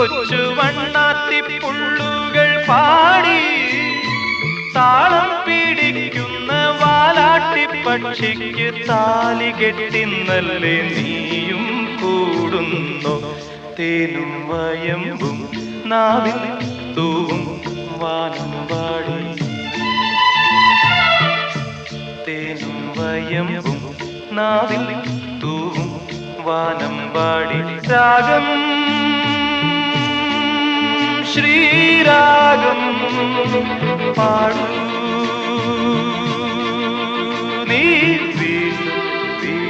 കൊച്ചു വണ്ണാത്തിപ്പുള്ളുകൾ പാടി താളം പിടിക്കുന്ന വാലാട്ടിപ്പക്ഷിക്ക് താലി കെട്ടിന്നല്ലേ നീയും കൂടുന്നു. തേനും വയമ്പും നാവിൽ തൂവും വാനം പാടി, തേനും വയമ്പും നാവിൽ തൂവും വാനം പാടി. രാഗം ശ്രീരാഗം പാടൂ നീ.